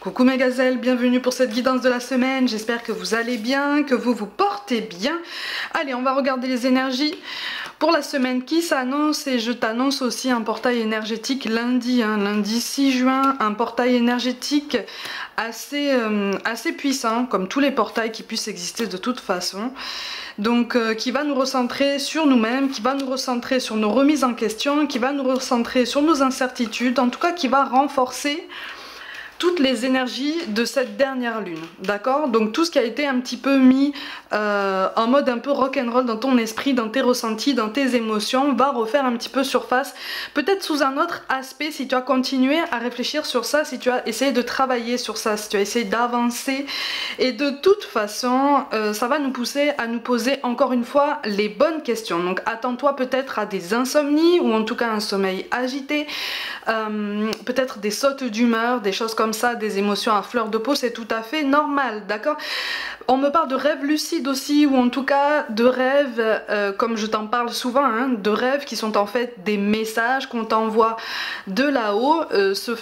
Coucou mes gazelles, bienvenue pour cette guidance de la semaine, j'espère que vous allez bien, que vous vous portez bien. Allez, on va regarder les énergies pour la semaine qui s'annonce et je t'annonce aussi un portail énergétique lundi, lundi 6 juin, un portail énergétique assez puissant, comme tous les portails qui puissent exister de toute façon. Donc qui va nous recentrer sur nous-mêmes, qui va nous recentrer sur nos remises en question, qui va nous recentrer sur nos incertitudes, en tout cas qui va renforcer toutes les énergies de cette dernière lune, d'accord? Donc tout ce qui a été un petit peu mis en mode un peu rock'n'roll dans ton esprit, dans tes ressentis, dans tes émotions, va refaire un petit peu surface, peut-être sous un autre aspect si tu as continué à réfléchir sur ça, si tu as essayé de travailler sur ça, si tu as essayé d'avancer. Et de toute façon, ça va nous pousser à nous poser encore une fois les bonnes questions. Donc attends-toi peut-être à des insomnies ou en tout cas un sommeil agité, peut-être des sautes d'humeur, des choses comme ça, des émotions à fleur de peau, c'est tout à fait normal, d'accord? On me parle de rêves lucides aussi, ou en tout cas de rêves, comme je t'en parle souvent, de rêves qui sont en fait des messages qu'on t'envoie de là-haut,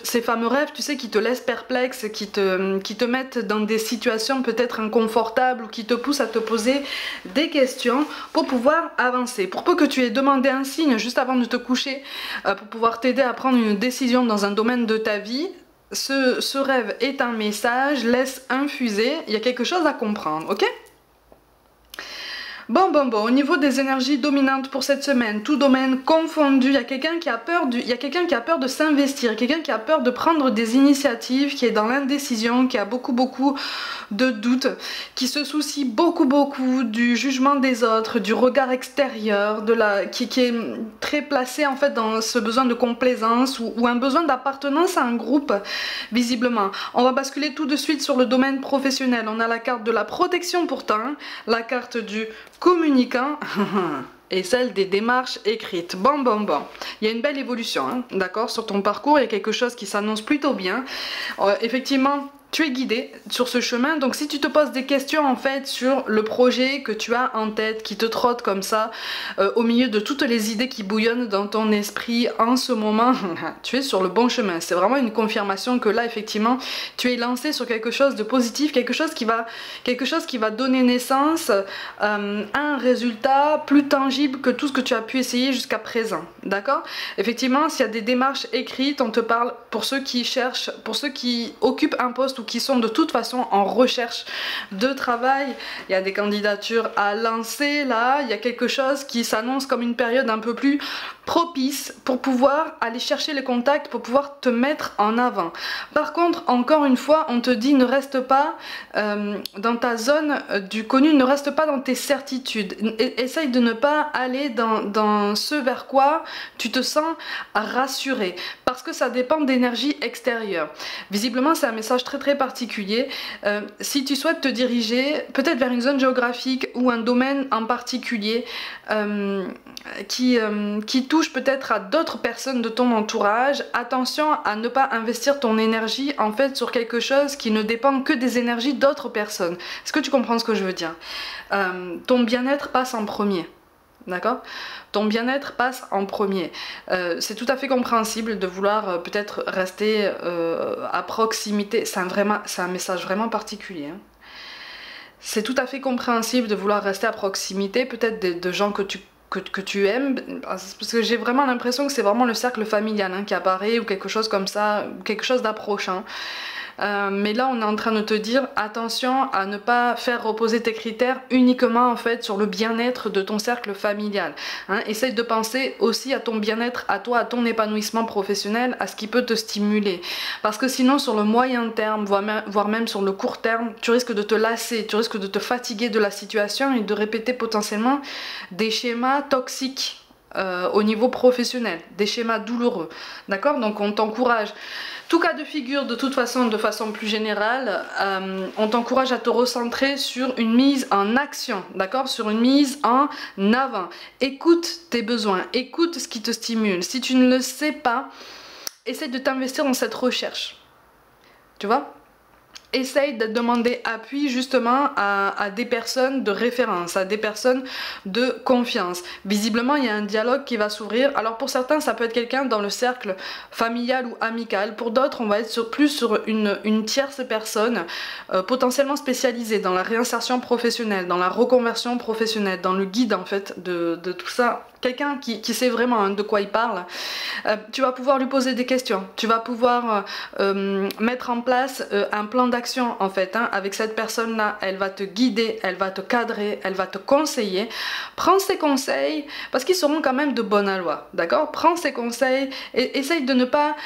ces fameux rêves, tu sais, qui te laissent perplexe, qui te mettent dans des situations peut-être inconfortables, ou qui te poussent à te poser des questions pour pouvoir avancer. Pour peu que tu aies demandé un signe juste avant de te coucher, pour pouvoir t'aider à prendre une décision dans un domaine de ta vie, ce rêve est un message, laisse infuser, il y a quelque chose à comprendre, ok? Bon, au niveau des énergies dominantes pour cette semaine, tout domaine confondu, il y a quelqu'un qui a peur de s'investir, quelqu'un qui a peur de prendre des initiatives, qui est dans l'indécision, qui a beaucoup de doutes, qui se soucie beaucoup du jugement des autres, du regard extérieur, qui est très placé en fait dans ce besoin de complaisance ou un besoin d'appartenance à un groupe, visiblement. On va basculer tout de suite sur le domaine professionnel. On a la carte de la protection pourtant, la carte du communicant et celle des démarches écrites. Bon. Il y a une belle évolution, d'accord, sur ton parcours, il y a quelque chose qui s'annonce plutôt bien. Effectivement, tu es guidé sur ce chemin, donc si tu te poses des questions en fait sur le projet que tu as en tête, qui te trotte comme ça, au milieu de toutes les idées qui bouillonnent dans ton esprit en ce moment, tu es sur le bon chemin. C'est vraiment une confirmation que là effectivement tu es lancé sur quelque chose de positif, quelque chose qui va donner naissance à un résultat plus tangible que tout ce que tu as pu essayer jusqu'à présent, d'accord? Effectivement, s'il y a des démarches écrites, on te parle pour ceux qui cherchent, pour ceux qui occupent un poste ou qui sont de toute façon en recherche de travail, il y a des candidatures à lancer là, il y a quelque chose qui s'annonce comme une période un peu plus propice pour pouvoir aller chercher les contacts, pour pouvoir te mettre en avant. Par contre, encore une fois, on te dit ne reste pas dans ta zone du connu, ne reste pas dans tes certitudes, essaye de ne pas aller dans ce vers quoi tu te sens rassuré, parce que ça dépend d'énergie extérieure. Visiblement, c'est un message très particulier. Si tu souhaites te diriger peut-être vers une zone géographique ou un domaine en particulier qui touche peut-être à d'autres personnes de ton entourage, attention à ne pas investir ton énergie en fait sur quelque chose qui ne dépend que des énergies d'autres personnes. Est-ce que tu comprends ce que je veux dire? Ton bien-être passe en premier. D'accord? Ton bien-être passe en premier. C'est tout à fait compréhensible de vouloir peut-être rester à proximité. C'est un message vraiment particulier. C'est tout à fait compréhensible de vouloir rester à proximité, peut-être de gens que tu aimes, parce que j'ai vraiment l'impression que c'est vraiment le cercle familial qui apparaît ou quelque chose comme ça, quelque chose d'approchant. Mais là on est en train de te dire attention à ne pas faire reposer tes critères uniquement en fait sur le bien-être de ton cercle familial. Essaye de penser aussi à ton bien-être, à toi, à ton épanouissement professionnel, à ce qui peut te stimuler. Parce que sinon sur le moyen terme, voire même sur le court terme, tu risques de te lasser, tu risques de te fatiguer de la situation et de répéter potentiellement des schémas toxiques au niveau professionnel, des schémas douloureux. D'accord? Donc on t'encourage. Tout cas de figure, de toute façon, de façon plus générale, on t'encourage à te recentrer sur une mise en action, d'accord? Sur une mise en avant. Écoute tes besoins, écoute ce qui te stimule. Si tu ne le sais pas, essaie de t'investir dans cette recherche. Tu vois? essaye de demander appui justement à des personnes de référence, à des personnes de confiance. Visiblement, il y a un dialogue qui va s'ouvrir. Alors pour certains, ça peut être quelqu'un dans le cercle familial ou amical. Pour d'autres, on va être plus sur une tierce personne, potentiellement spécialisée dans la réinsertion professionnelle, dans la reconversion professionnelle, dans le guide en fait de tout ça. Quelqu'un qui sait vraiment de quoi il parle. Tu vas pouvoir lui poser des questions. Tu vas pouvoir mettre en place un plan d'action en fait. Avec cette personne-là, elle va te guider, elle va te cadrer, elle va te conseiller. Prends ses conseils parce qu'ils seront quand même de bonne aloi. D'accord? Prends ses conseils et essaye de ne pas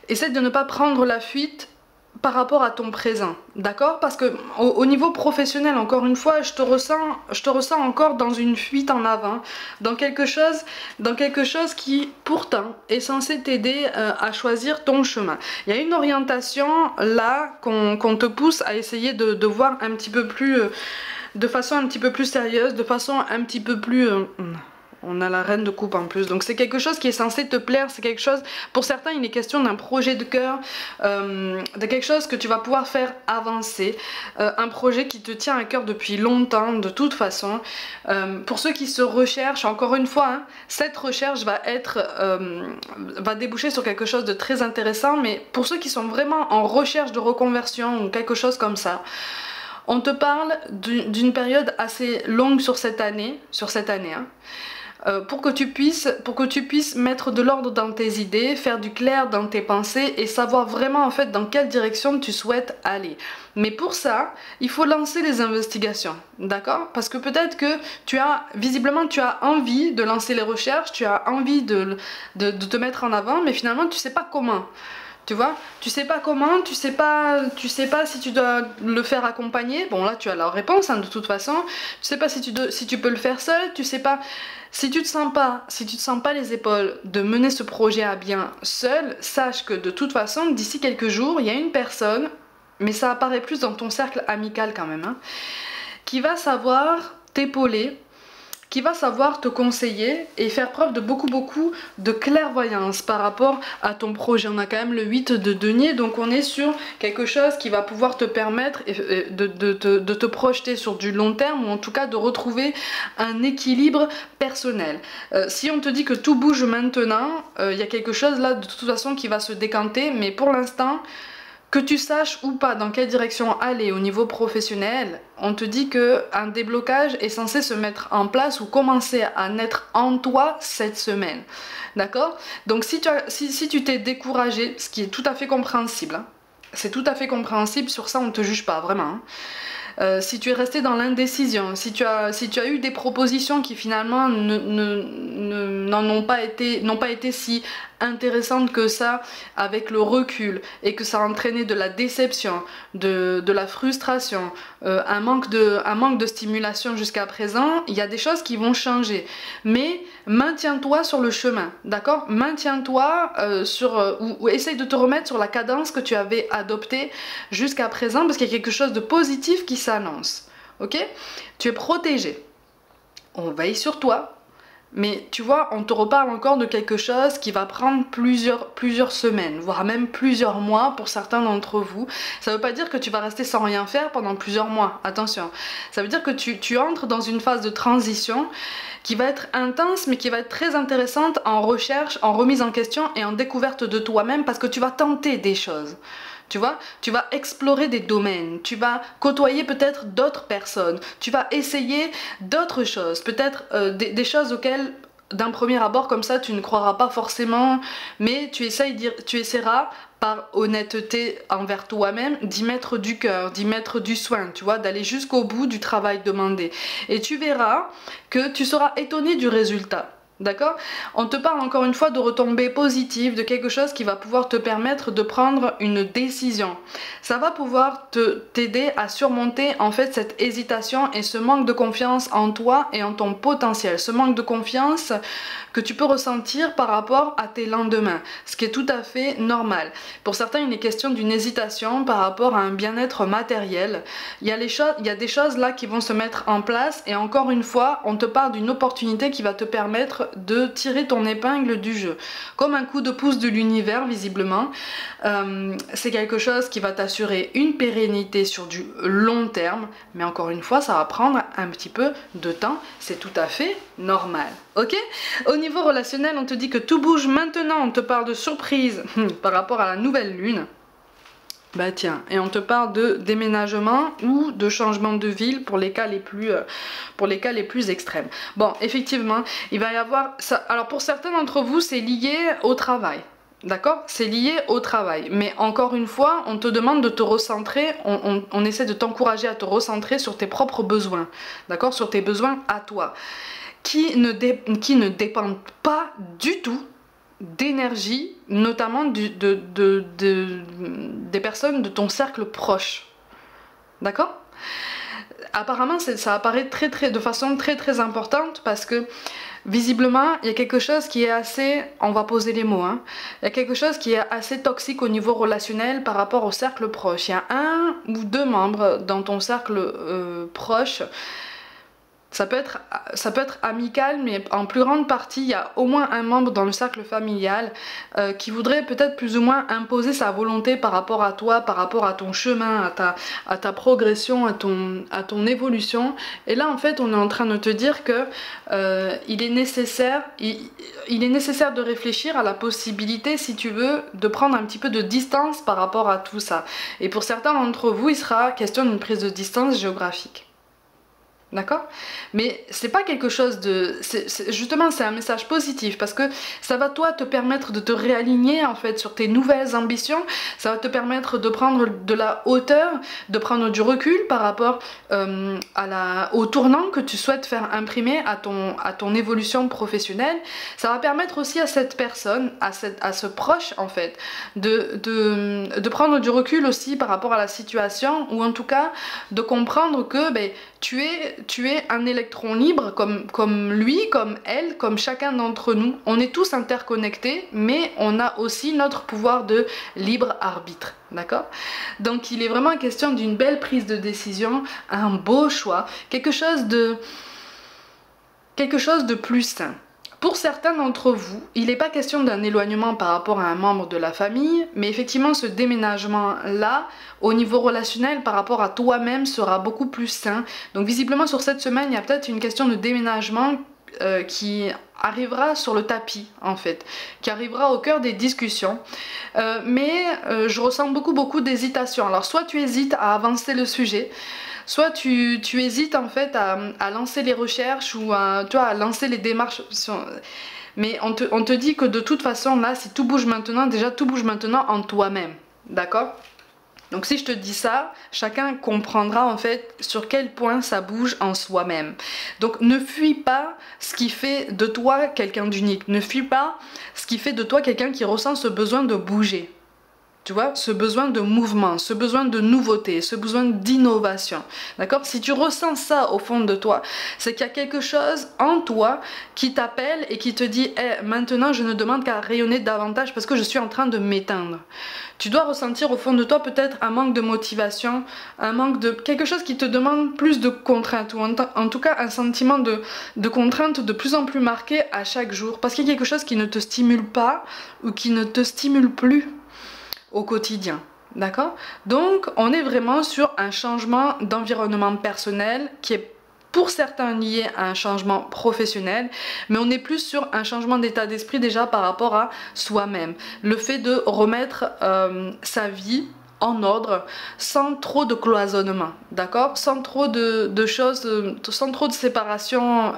essaye de ne pas prendre la fuite par rapport à ton présent, d'accord? Parce que au niveau professionnel, encore une fois, je te ressens encore dans une fuite en avant, dans quelque chose qui pourtant est censé t'aider à choisir ton chemin. Il y a une orientation là qu'on te pousse à essayer de voir un petit peu plus, de façon un petit peu plus sérieuse, de façon un petit peu plus... On a la reine de coupe en plus, donc c'est quelque chose qui est censé te plaire, c'est quelque chose, pour certains il est question d'un projet de cœur, de quelque chose que tu vas pouvoir faire avancer, un projet qui te tient à cœur depuis longtemps de toute façon. Pour ceux qui se recherchent, encore une fois, cette recherche va déboucher sur quelque chose de très intéressant, mais pour ceux qui sont vraiment en recherche de reconversion ou quelque chose comme ça, on te parle d'une période assez longue sur cette année, pour que tu puisses mettre de l'ordre dans tes idées, faire du clair dans tes pensées et savoir vraiment en fait dans quelle direction tu souhaites aller. Mais pour ça, il faut lancer les investigations, d'accord? Parce que peut-être que visiblement tu as envie de lancer les recherches, tu as envie de te mettre en avant, mais finalement tu sais pas comment. Tu vois, tu sais pas comment, tu sais pas si tu dois le faire accompagner. Bon là tu as la réponse de toute façon. Tu sais pas si tu peux le faire seul. Tu sais pas si tu te sens pas les épaules de mener ce projet à bien seul. Sache que de toute façon d'ici quelques jours il y a une personne, mais ça apparaît plus dans ton cercle amical quand même, qui va savoir t'épauler, qui va savoir te conseiller et faire preuve de beaucoup de clairvoyance par rapport à ton projet. On a quand même le 8 de denier, donc on est sur quelque chose qui va pouvoir te permettre de te projeter sur du long terme, ou en tout cas de retrouver un équilibre personnel. Si on te dit que tout bouge maintenant, il y a quelque chose là de toute façon qui va se décanter, mais pour l'instant, que tu saches ou pas dans quelle direction aller au niveau professionnel, on te dit qu'un déblocage est censé se mettre en place ou commencer à naître en toi cette semaine. D'accord? Donc si tu t'es découragé, ce qui est tout à fait compréhensible, c'est tout à fait compréhensible, sur ça on ne te juge pas vraiment. Si tu es resté dans l'indécision, si tu as eu des propositions qui finalement n'ont pas été si intéressantes que ça avec le recul, et que ça a entraîné de la déception, de la frustration, un manque de stimulation jusqu'à présent, il y a des choses qui vont changer. Mais maintiens-toi sur le chemin, d'accord? Maintiens-toi ou essaye de te remettre sur la cadence que tu avais adoptée jusqu'à présent, parce qu'il y a quelque chose de positif qui s'annonce. Ok? Tu es protégé. On veille sur toi. Mais tu vois, on te reparle encore de quelque chose qui va prendre plusieurs semaines, voire même plusieurs mois pour certains d'entre vous. Ça veut pas dire que tu vas rester sans rien faire pendant plusieurs mois, attention. Ça veut dire que tu entres dans une phase de transition qui va être intense, mais qui va être très intéressante en recherche, en remise en question et en découverte de toi-même, parce que tu vas tenter des choses. Tu vois, tu vas explorer des domaines, tu vas côtoyer peut-être d'autres personnes, tu vas essayer d'autres choses, peut-être des choses auxquelles d'un premier abord comme ça tu ne croiras pas forcément, mais tu essaieras par honnêteté envers toi-même d'y mettre du cœur, d'y mettre du soin, tu vois, d'aller jusqu'au bout du travail demandé. Et tu verras que tu seras étonné du résultat. D'accord? On te parle encore une fois de retombées positives, de quelque chose qui va pouvoir te permettre de prendre une décision. Ça va pouvoir t'aider à surmonter en fait cette hésitation et ce manque de confiance en toi et en ton potentiel. Ce manque de confiance que tu peux ressentir par rapport à tes lendemains, ce qui est tout à fait normal. Pour certains, il est question d'une hésitation par rapport à un bien-être matériel. Il y a des choses là qui vont se mettre en place, et encore une fois, on te parle d'une opportunité qui va te permettre de tirer ton épingle du jeu. Comme un coup de pouce de l'univers, visiblement. C'est quelque chose qui va t'assurer une pérennité sur du long terme, mais encore une fois, ça va prendre un petit peu de temps, c'est tout à fait normal. Ok? Au niveau relationnel, on te dit que tout bouge maintenant, on te parle de surprise par rapport à la nouvelle lune. Bah tiens, et on te parle de déménagement ou de changement de ville pour les cas les plus extrêmes. Bon, effectivement, il va y avoir ça. Alors pour certains d'entre vous, c'est lié au travail. D'accord? C'est lié au travail. Mais encore une fois, on te demande de te recentrer, on essaie de t'encourager à te recentrer sur tes propres besoins. D'accord? Sur tes besoins à toi. Qui ne dépendent pas du tout d'énergie, notamment des personnes de ton cercle proche. D'accord? Apparemment, ça apparaît de façon très importante parce que visiblement, il y a quelque chose qui est assez, on va poser les mots, hein, il y a quelque chose qui est assez toxique au niveau relationnel par rapport au cercle proche. Il y a un ou deux membres dans ton cercle proche. Ça peut être amical, mais en plus grande partie, il y a au moins un membre dans le cercle familial qui voudrait peut-être plus ou moins imposer sa volonté par rapport à toi, par rapport à ton chemin, à ta progression, à ton évolution. Et là, en fait, on est en train de te dire que il est nécessaire de réfléchir à la possibilité, si tu veux, de prendre un petit peu de distance par rapport à tout ça. Et pour certains d'entre vous, il sera question d'une prise de distance géographique. D'accord? Mais c'est pas quelque chose de... justement, c'est un message positif parce que ça va toi te permettre de te réaligner en fait sur tes nouvelles ambitions. Ça va te permettre de prendre de la hauteur, de prendre du recul par rapport au tournant que tu souhaites faire imprimer à ton évolution professionnelle. Ça va permettre aussi à cette personne, à ce proche en fait, de prendre du recul aussi par rapport à la situation, ou en tout cas de comprendre que tu es un électron libre comme lui, comme elle, comme chacun d'entre nous. On est tous interconnectés, mais on a aussi notre pouvoir de libre arbitre. D'accord? Donc il est vraiment question d'une belle prise de décision, un beau choix, quelque chose de plus sain. Pour certains d'entre vous, il n'est pas question d'un éloignement par rapport à un membre de la famille, mais effectivement ce déménagement-là, au niveau relationnel par rapport à toi-même, sera beaucoup plus sain. Donc visiblement sur cette semaine, il y a peut-être une question de déménagement qui arrivera sur le tapis en fait, qui arrivera au cœur des discussions, mais je ressens beaucoup d'hésitation. Alors soit tu hésites à avancer le sujet, soit tu hésites en fait à lancer les recherches ou à lancer les démarches. Mais on te dit que de toute façon là, si tout bouge maintenant, déjà tout bouge maintenant en toi-même. D'accord? Donc si je te dis ça, chacun comprendra en fait sur quel point ça bouge en soi-même. Donc ne fuis pas ce qui fait de toi quelqu'un d'unique. Ne fuis pas ce qui fait de toi quelqu'un qui ressent ce besoin de bouger. Tu vois, ce besoin de mouvement, ce besoin de nouveauté, ce besoin d'innovation. D'accord? Si tu ressens ça au fond de toi, c'est qu'il y a quelque chose en toi qui t'appelle et qui te dit hey, maintenant je ne demande qu'à rayonner davantage parce que je suis en train de m'éteindre. Tu dois ressentir au fond de toi peut-être un manque de motivation, un manque de quelque chose qui te demande plus de contraintes, ou en tout cas un sentiment de contrainte de plus en plus marqué à chaque jour, parce qu'il y a quelque chose qui ne te stimule pas ou qui ne te stimule plus au quotidien. D'accord? Donc on est vraiment sur un changement d'environnement personnel qui est pour certains lié à un changement professionnel, mais on est plus sur un changement d'état d'esprit déjà par rapport à soi-même. Le fait de remettre sa vie en ordre, sans trop de cloisonnement, d'accord? Sans trop de choses, sans trop de séparation...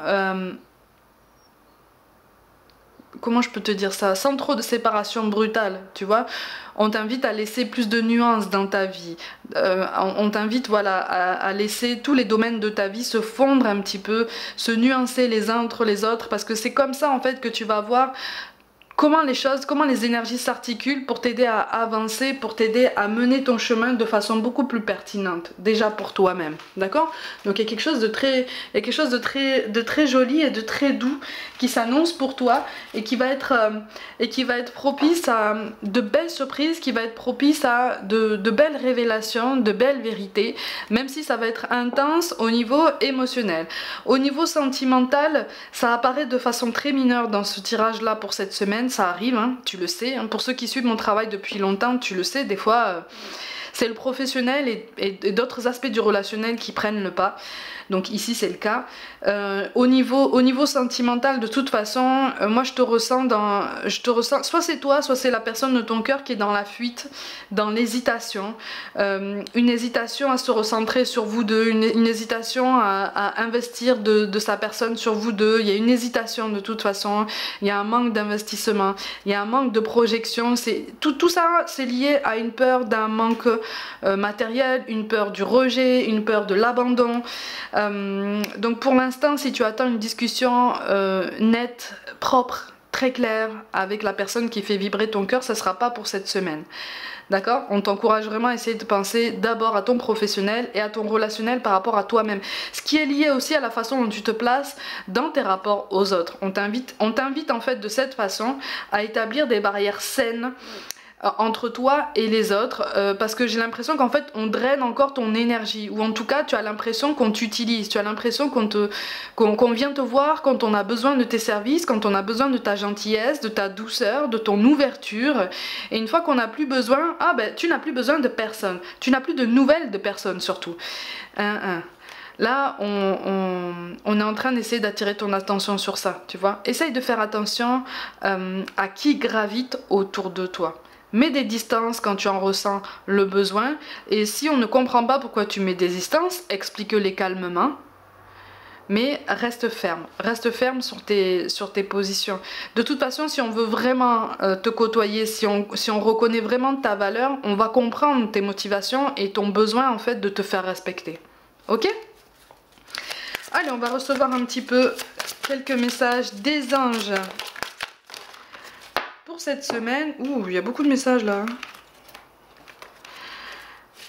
comment je peux te dire ça, sans trop de séparation brutale, tu vois. On t'invite à laisser plus de nuances dans ta vie, on t'invite voilà, à laisser tous les domaines de ta vie se fondre un petit peu, se nuancer les uns entre les autres, parce que c'est comme ça en fait que tu vas voir comment les énergies s'articulent pour t'aider à avancer, pour t'aider à mener ton chemin de façon beaucoup plus pertinente, déjà pour toi-même, d'accord? Donc il y a quelque chose de très joli et de très doux qui s'annonce pour toi et qui va être propice à de belles surprises, qui va être propice à de belles révélations, de belles vérités, même si ça va être intense au niveau émotionnel. Au niveau sentimental, ça apparaît de façon très mineure dans ce tirage-là pour cette semaine, ça arrive, hein, tu le sais, hein. Pour ceux qui suivent mon travail depuis longtemps, tu le sais, des fois c'est le professionnel et d'autres aspects du relationnel qui prennent le pas. Donc ici c'est le cas. Au niveau sentimental, de toute façon, moi je te ressens, soit c'est toi, soit c'est la personne de ton cœur qui est dans la fuite, dans l'hésitation. Une hésitation à se recentrer sur vous deux, une hésitation à investir de sa personne sur vous deux. Il y a une hésitation de toute façon, il y a un manque d'investissement, il y a un manque de projection. Tout ça c'est lié à une peur d'un manque matériel, une peur du rejet, une peur de l'abandon. Donc pour l'instant, si tu attends une discussion nette, propre, très claire avec la personne qui fait vibrer ton cœur, ça ne sera pas pour cette semaine. D'accord? On t'encourage vraiment à essayer de penser d'abord à ton professionnel et à ton relationnel par rapport à toi-même. Ce qui est lié aussi à la façon dont tu te places dans tes rapports aux autres. On t'invite en fait de cette façon à établir des barrières saines entre toi et les autres, parce que j'ai l'impression qu'en fait on draine encore ton énergie, ou en tout cas tu as l'impression qu'on t'utilise, tu as l'impression qu'on vient te voir quand on a besoin de tes services, quand on a besoin de ta gentillesse, de ta douceur, de ton ouverture, et une fois qu'on n'a plus besoin, ah ben tu n'as plus besoin de personne, tu n'as plus de nouvelles de personne surtout. Là, on est en train d'essayer d'attirer ton attention sur ça, tu vois. Essaye de faire attention à qui gravite autour de toi. Mets des distances quand tu en ressens le besoin, et si on ne comprend pas pourquoi tu mets des distances, explique-les calmement, mais reste ferme sur tes positions. De toute façon, si on veut vraiment te côtoyer, si on reconnaît vraiment ta valeur, on va comprendre tes motivations et ton besoin en fait de te faire respecter. Ok ? Allez, on va recevoir un petit peu quelques messages des anges pour cette semaine. Ouh, il y a beaucoup de messages là.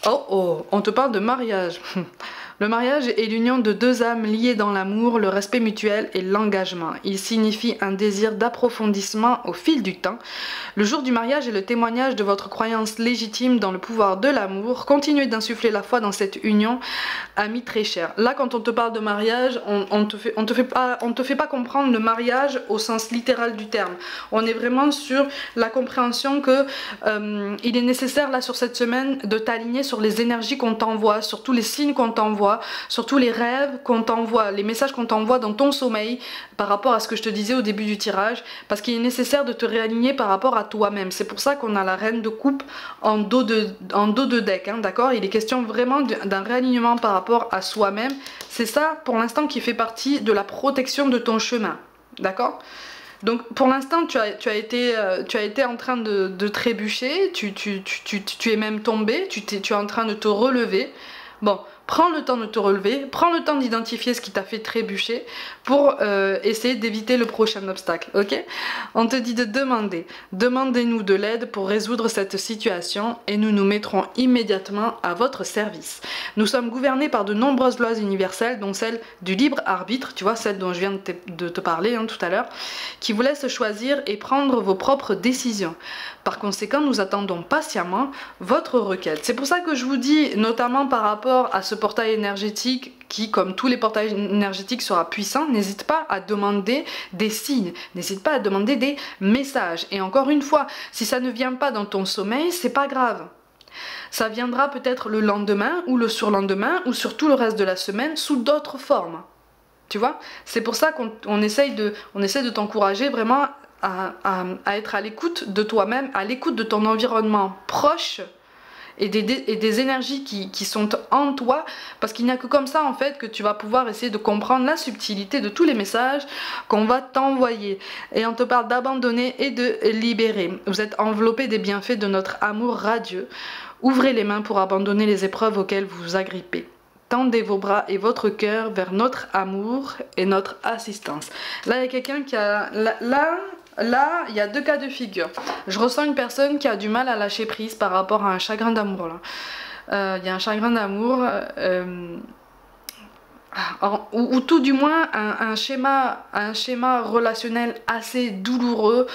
Oh, on te parle de mariage. Le mariage est l'union de deux âmes liées dans l'amour, le respect mutuel et l'engagement. Il signifie un désir d'approfondissement au fil du temps. Le jour du mariage est le témoignage de votre croyance légitime dans le pouvoir de l'amour. Continuez d'insuffler la foi dans cette union, amis très chers. Là, quand on te parle de mariage, on te fait pas comprendre le mariage au sens littéral du terme. On est vraiment sur la compréhension que il est nécessaire là sur cette semaine de t'aligner sur les énergies qu'on t'envoie, sur tous les signes qu'on t'envoie, sur tous les rêves qu'on t'envoie, les messages qu'on t'envoie dans ton sommeil par rapport à ce que je te disais au début du tirage, parce qu'il est nécessaire de te réaligner par rapport à toi-même. C'est pour ça qu'on a la reine de coupe en dos de deck, hein, d'accord? Il est question vraiment d'un réalignement par rapport à soi-même. C'est ça pour l'instant qui fait partie de la protection de ton chemin, d'accord? Donc pour l'instant tu as été en train de trébucher, tu es même tombé, tu es en train de te relever. Bon, prends le temps de te relever, prends le temps d'identifier ce qui t'a fait trébucher pour essayer d'éviter le prochain obstacle, ok? On te dit de demander. Demandez-nous de l'aide pour résoudre cette situation et nous nous mettrons immédiatement à votre service. Nous sommes gouvernés par de nombreuses lois universelles, dont celle du libre arbitre, tu vois, celle dont je viens de te parler hein, tout à l'heure, qui vous laisse choisir et prendre vos propres décisions. Par conséquent, nous attendons patiemment votre requête. C'est pour ça que je vous dis, notamment par rapport à ce portail énergétique qui, comme tous les portails énergétiques, sera puissant, n'hésite pas à demander des signes, n'hésite pas à demander des messages. Et encore une fois, si ça ne vient pas dans ton sommeil, c'est pas grave. Ça viendra peut-être le lendemain ou le surlendemain ou sur tout le reste de la semaine sous d'autres formes. Tu vois? C'est pour ça qu'on essaye de t'encourager vraiment à être à l'écoute de toi-même, à l'écoute de ton environnement proche et des énergies qui sont en toi, parce qu'il n'y a que comme ça en fait que tu vas pouvoir essayer de comprendre la subtilité de tous les messages qu'on va t'envoyer. Et on te parle d'abandonner et de libérer. Vous êtes enveloppé des bienfaits de notre amour radieux. Ouvrez les mains pour abandonner les épreuves auxquelles vous vous agrippez. Tendez vos bras et votre cœur vers notre amour et notre assistance. Là, il y a quelqu'un qui a... Là, Là, il y a deux cas de figure. Je ressens une personne qui a du mal à lâcher prise par rapport à un chagrin d'amour là. Il y a un chagrin d'amour, ou tout du moins un schéma relationnel assez douloureux,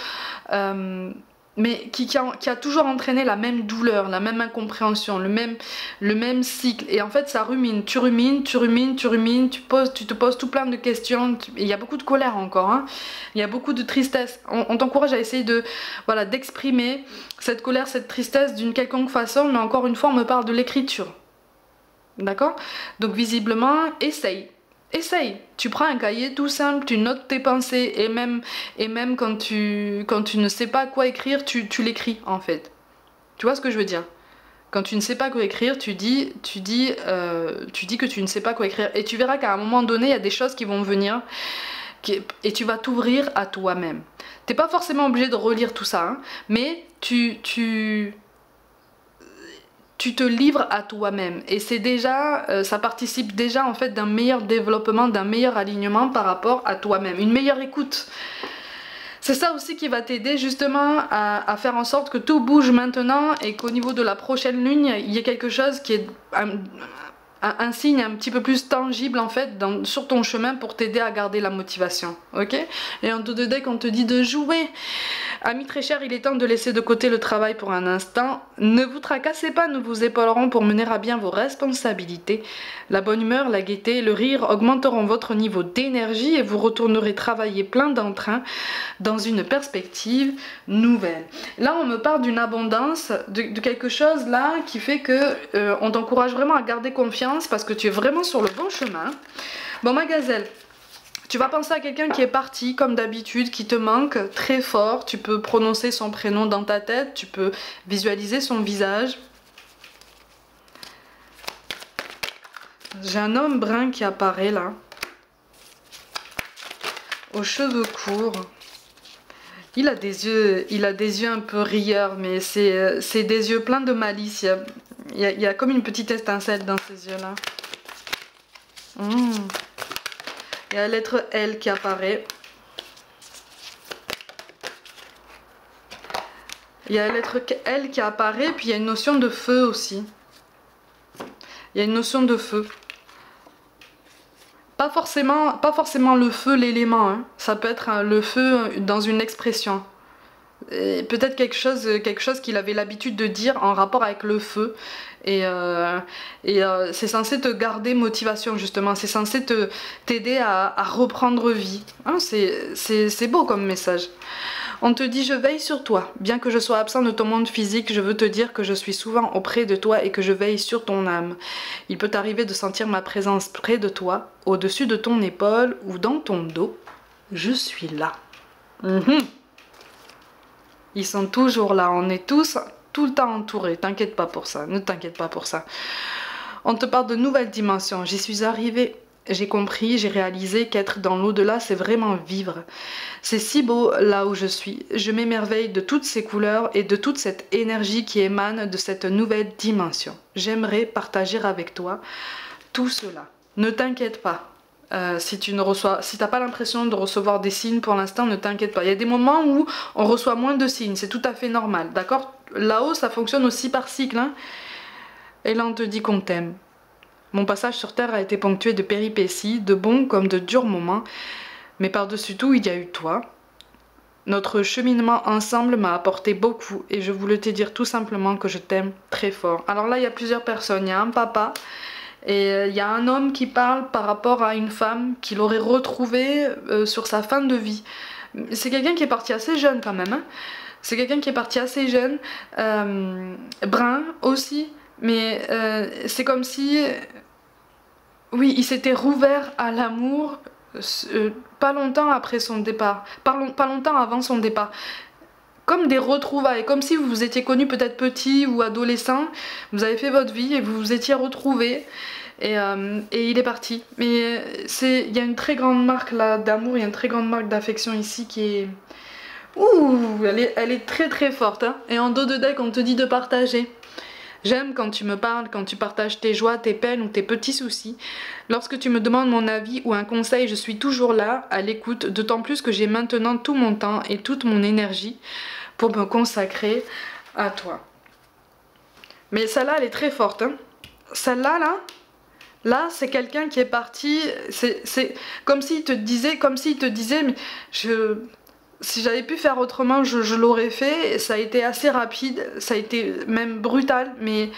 mais qui a toujours entraîné la même douleur, la même incompréhension, le même cycle. Et en fait ça rumine, tu te poses tout plein de questions. Il y a beaucoup de colère encore, hein. Il y a beaucoup de tristesse. On t'encourage à essayer de, voilà, d'exprimer cette colère, cette tristesse d'une quelconque façon, mais encore une fois on me parle de l'écriture. D'accord? Donc visiblement, essaye. Tu prends un cahier tout simple, tu notes tes pensées, et même quand tu ne sais pas quoi écrire, tu l'écris en fait. Tu vois ce que je veux dire? Quand tu ne sais pas quoi écrire, tu dis que tu ne sais pas quoi écrire. Et tu verras qu'à un moment donné, il y a des choses qui vont venir, et tu vas t'ouvrir à toi-même. T'es pas forcément obligé de relire tout ça, hein, mais tu te livres à toi-même, et c'est déjà, ça participe déjà en fait d'un meilleur développement, d'un meilleur alignement par rapport à toi-même, une meilleure écoute. C'est ça aussi qui va t'aider justement à faire en sorte que tout bouge maintenant, et qu'au niveau de la prochaine lune, il y ait quelque chose qui est un signe un petit peu plus tangible en fait sur ton chemin, pour t'aider à garder la motivation, ok? Et en tout de deck on te dit de jouer. Amis très chers, il est temps de laisser de côté le travail pour un instant. Ne vous tracassez pas, nous vous épaulerons pour mener à bien vos responsabilités. La bonne humeur, la gaieté, le rire augmenteront votre niveau d'énergie, et vous retournerez travailler plein d'entrain dans une perspective nouvelle. Là on me parle d'une abondance, de quelque chose là qui fait que on t'encourage vraiment à garder confiance, parce que tu es vraiment sur le bon chemin. Bon ma gazelle, tu vas penser à quelqu'un qui est parti comme d'habitude, qui te manque très fort. Tu peux prononcer son prénom dans ta tête, tu peux visualiser son visage. J'ai un homme brun qui apparaît là, aux cheveux courts. Il a des yeux un peu rieurs, mais c'est des yeux pleins de malice. Il y a comme une petite étincelle dans ces yeux là. Il y a la lettre L qui apparaît. Il y a la lettre L qui apparaît, puis il y a une notion de feu aussi. Il y a une notion de feu. Pas forcément le feu, l'élément, hein. Ça peut être le feu dans une expression. Peut-être quelque chose qu'il avait l'habitude de dire en rapport avec le feu, et c'est censé te garder motivation justement, c'est censé t'aider à reprendre vie, hein, c'est beau comme message. On te dit je veille sur toi, bien que je sois absent de ton monde physique, je veux te dire que je suis souvent auprès de toi et que je veille sur ton âme. Il peut t'arriver de sentir ma présence près de toi, au-dessus de ton épaule ou dans ton dos. Je suis là. Ils sont toujours là, on est tous tout le temps entourés, t'inquiète pas pour ça, ne t'inquiète pas pour ça. On te parle de nouvelles dimensions, j'y suis arrivée, j'ai compris, j'ai réalisé qu'être dans l'au-delà c'est vraiment vivre. C'est si beau là où je suis, je m'émerveille de toutes ces couleurs et de toute cette énergie qui émane de cette nouvelle dimension. J'aimerais partager avec toi tout cela, ne t'inquiète pas. Si t'as pas l'impression de recevoir des signes pour l'instant, ne t'inquiète pas. Il y a des moments où on reçoit moins de signes, c'est tout à fait normal, d'accord? Là-haut, ça fonctionne aussi par cycle, hein. Et là, on te dit qu'on t'aime. Mon passage sur Terre a été ponctué de péripéties, de bons comme de durs moments, mais par-dessus tout, il y a eu toi. Notre cheminement ensemble m'a apporté beaucoup, et je voulais te dire tout simplement que je t'aime très fort. Alors là, il y a plusieurs personnes, il y a un papa, et il y a un homme qui parle par rapport à une femme qu'il aurait retrouvée sur sa fin de vie. C'est quelqu'un qui est parti assez jeune quand même, hein. C'est quelqu'un qui est parti assez jeune, brun aussi, mais c'est comme si, oui, il s'était rouvert à l'amour pas longtemps après son départ, pas longtemps avant son départ. Comme des retrouvailles, comme si vous vous étiez connus peut-être petit ou adolescent, vous avez fait votre vie et vous vous étiez retrouvés, et il est parti. Mais il y a une très grande marque là d'amour, il y a une très grande marque d'affection ici qui est... Ouh, elle est très très forte, hein. Et en dos de deck on te dit de partager. J'aime quand tu me parles, quand tu partages tes joies, tes peines ou tes petits soucis. Lorsque tu me demandes mon avis ou un conseil, je suis toujours là, à l'écoute, d'autant plus que j'ai maintenant tout mon temps et toute mon énergie pour me consacrer à toi. Mais celle-là, elle est très forte. Hein. Celle-là, là, c'est quelqu'un qui est parti, c'est comme s'il te disait, mais si j'avais pu faire autrement, je l'aurais fait. Ça a été assez rapide, ça a été même brutal, mais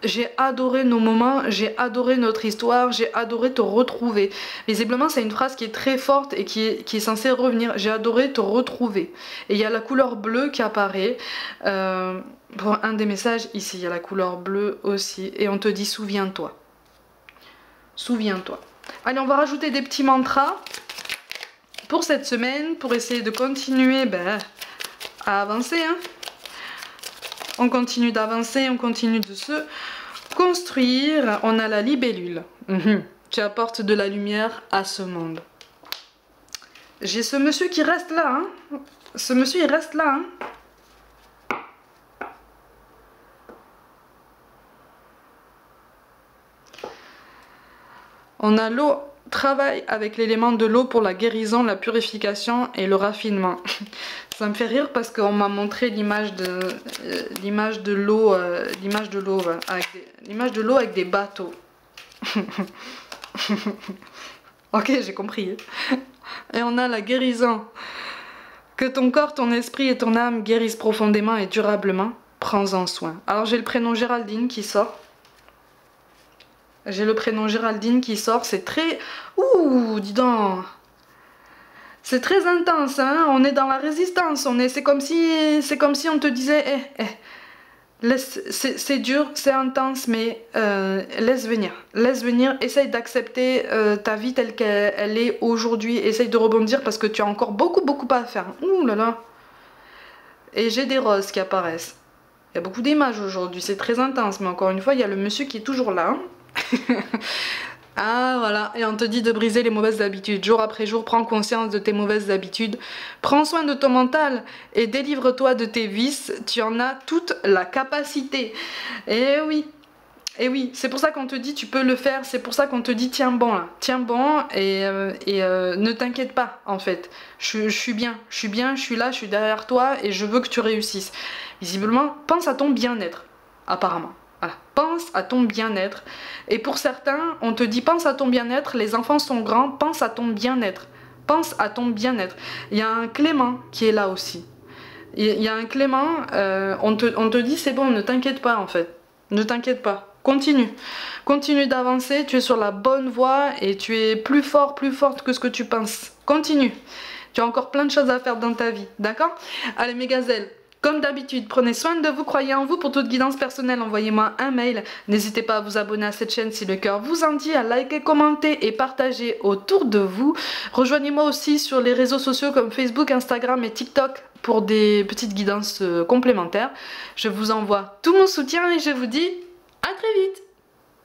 j'ai adoré nos moments, j'ai adoré notre histoire, j'ai adoré te retrouver. Visiblement, c'est une phrase qui est très forte et qui est censée revenir. J'ai adoré te retrouver. Et il y a la couleur bleue qui apparaît. Pour un des messages, ici, il y a la couleur bleue aussi. Et on te dit souviens-toi. Souviens-toi. Allez, on va rajouter des petits mantras pour cette semaine, pour essayer de continuer à avancer. Hein. On continue d'avancer, on continue de se construire. On a la libellule. Tu apportes de la lumière à ce monde. J'ai ce monsieur qui reste là. Hein. Ce monsieur, il reste là. Hein. On a l'eau, travaille avec l'élément de l'eau pour la guérison, la purification et le raffinement. Ça me fait rire parce qu'on m'a montré l'image de l'eau avec des bateaux. Ok, j'ai compris. Et on a la guérison. Que ton corps, ton esprit et ton âme guérissent profondément et durablement. Prends-en soin. Alors j'ai le prénom Géraldine qui sort. J'ai le prénom Géraldine qui sort, c'est très... Ouh, dis donc. C'est très intense, hein. On est dans la résistance, c'est comme si on te disait, c'est dur, c'est intense, mais laisse venir, essaye d'accepter ta vie telle qu'elle est aujourd'hui, essaye de rebondir parce que tu as encore beaucoup à faire. Ouh là là. Et j'ai des roses qui apparaissent. Il y a beaucoup d'images aujourd'hui, c'est très intense, mais encore une fois, il y a le monsieur qui est toujours là, hein. Ah voilà, et on te dit de briser les mauvaises habitudes. Jour après jour, prends conscience de tes mauvaises habitudes. Prends soin de ton mental et délivre-toi de tes vices. Tu en as toute la capacité. Et oui, c'est pour ça qu'on te dit tu peux le faire. C'est pour ça qu'on te dit tiens bon là, tiens bon et ne t'inquiète pas en fait. Je suis bien, je suis là, je suis derrière toi et je veux que tu réussisses. Visiblement, pense à ton bien-être, apparemment. Voilà. Pense à ton bien-être. Et pour certains, on te dit pense à ton bien-être, les enfants sont grands, pense à ton bien-être. Pense à ton bien-être. Il y a un Clément qui est là aussi. Il y a un Clément, on te dit c'est bon, ne t'inquiète pas en fait. Ne t'inquiète pas. Continue. Continue d'avancer, tu es sur la bonne voie et tu es plus fort, plus forte que ce que tu penses. Continue. Tu as encore plein de choses à faire dans ta vie. D'accord? Allez mes gazelles. Comme d'habitude, prenez soin de vous, croyez en vous. Pour toute guidance personnelle, envoyez-moi un mail. N'hésitez pas à vous abonner à cette chaîne si le cœur vous en dit, à liker, commenter et partager autour de vous. Rejoignez-moi aussi sur les réseaux sociaux comme Facebook, Instagram et TikTok pour des petites guidances complémentaires. Je vous envoie tout mon soutien et je vous dis à très vite.